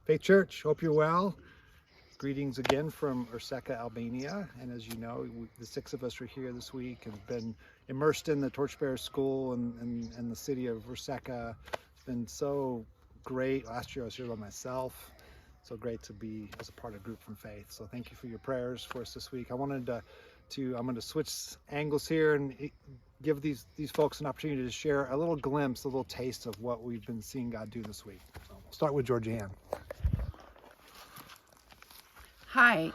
Faith Church, hope you're well. Greetings again from Urseka, Albania. And as you know, the 6 of us are here this week and been immersed in the Torchbearer School and the city of Urseka. It's been so great. Last year I was here by myself. So great to be as a part of Group from Faith. So thank you for your prayers for us this week. I wanted I'm going to switch angles here and give these folks an opportunity to share a little glimpse, a little taste of what we've been seeing God do this week. So we'll start with Georgianne. Hi.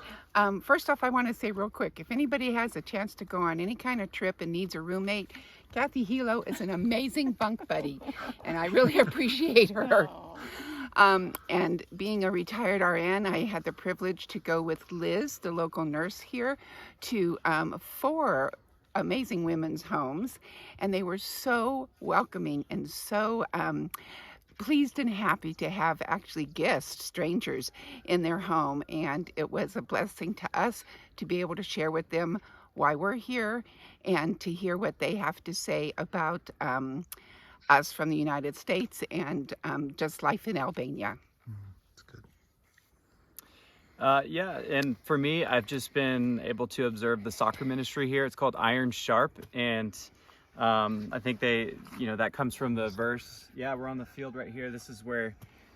First off, I want to say real quick, if anybody has a chance to go on any kind of trip and needs a roommate, Kathy Hilo is an amazing bunk buddy, and I really appreciate her. And being a retired RN, I had the privilege to go with Liz, the local nurse here, to 4 amazing women's homes, and they were so welcoming and so pleased and happy to have actually guests, strangers in their home. And it was a blessing to us to be able to share with them why we're here and to hear what they have to say about us from the United States and just life in Albania. That's good. Yeah, and for me, I've just been able to observe the soccer ministry here. It's called Iron Sharp, and I think that comes from the verse. Yeah, we're on the field right here. This is where,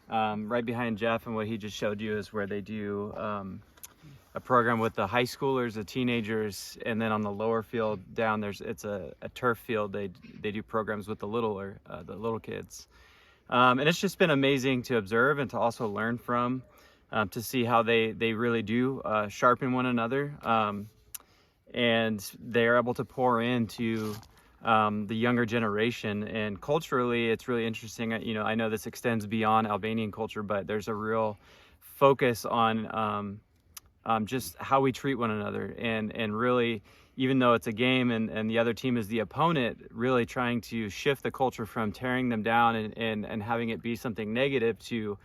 right behind Jeff and what he just showed you is where they do a program with the high schoolers, the teenagers, and then on the lower field down it's a turf field. They do programs with the little kids, and it's just been amazing to observe and to also learn from, to see how they really do sharpen one another, and they're able to pour into the younger generation. And culturally, it's really interesting. I know this extends beyond Albanian culture, but there's a real focus on just how we treat one another, and really, even though it's a game and the other team is the opponent, really trying to shift the culture from tearing them down and having it be something negative to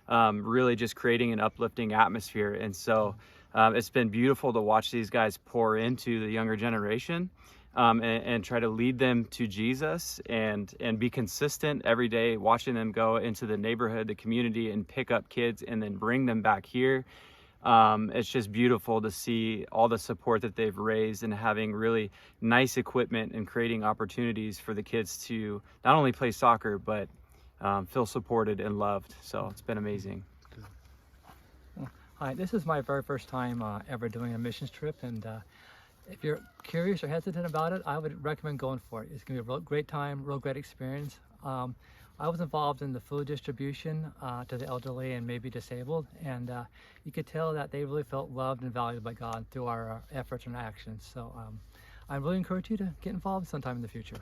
really just creating an uplifting atmosphere. And so it's been beautiful to watch these guys pour into the younger generation, and try to lead them to Jesus and be consistent every day, watching them go into the neighborhood, the community, and pick up kids and then bring them back here. It's just beautiful to see all the support that they've raised and having really nice equipment and creating opportunities for the kids to not only play soccer, but feel supported and loved. So it's been amazing. Hi, this is my very first time ever doing a missions trip, and if you're curious or hesitant about it, I would recommend going for it. It's going to be a real great time, real great experience. I was involved in the food distribution to the elderly and maybe disabled, and you could tell that they really felt loved and valued by God through our efforts and actions. So I really encourage you to get involved sometime in the future.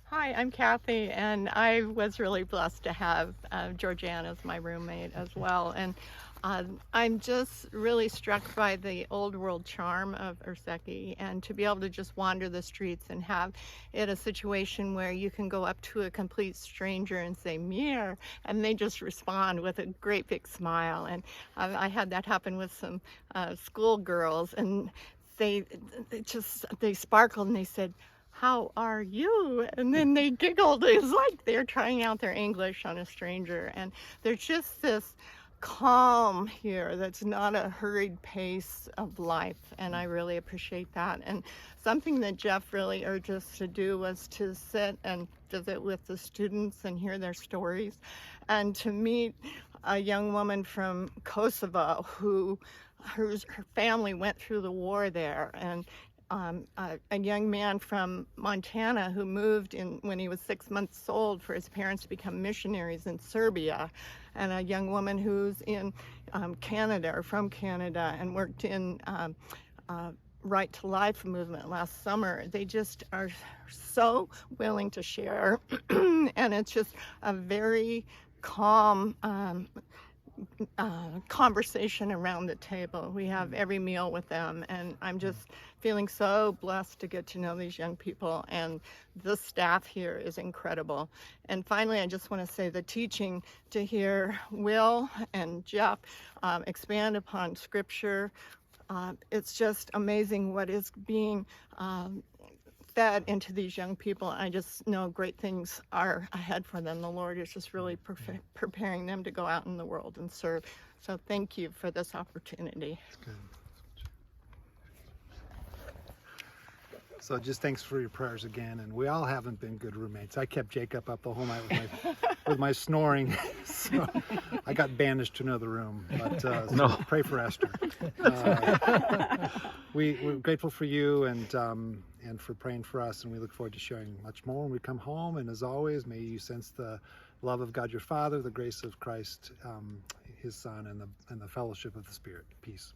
Hi, I'm Kathy, and I was really blessed to have Georgianne as my roommate as well. And I'm just really struck by the old world charm of Urseka, and to be able to just wander the streets and have it a situation where you can go up to a complete stranger and say "Mir," and they just respond with a great big smile. And I had that happen with some schoolgirls, and they sparkled and they said, "How are you?" And then they giggled. It was like they're trying out their English on a stranger. And there's just this calm here that's not a hurried pace of life, and I really appreciate that. And something that Jeff really urged us to do was to sit and visit with the students and hear their stories, and to meet a young woman from Kosovo her family went through the war there, and a young man from Montana who moved when he was 6 months old for his parents to become missionaries in Serbia, and a young woman who's in Canada or from Canada and worked in Right to Life movement last summer. They just are so willing to share, and it's just a very calm conversation around the table. We have every meal with them, and I'm just feeling so blessed to get to know these young people, and the staff here is incredible. And finally, I just want to say the teaching, to hear Will and Jeff expand upon scripture, it's just amazing what is being that into these young people. I just know great things are ahead for them. The Lord is just really preparing them to go out in the world and serve. So thank you for this opportunity. That's good. So just thanks for your prayers again. And we all haven't been good roommates. I kept Jacob up the whole night with my snoring. So I got banished to another room. But so pray for Esther. We're grateful for you and for praying for us. And we look forward to sharing much more when we come home. And as always, may you sense the love of God your Father, the grace of Christ, his Son, and the fellowship of the Spirit. Peace.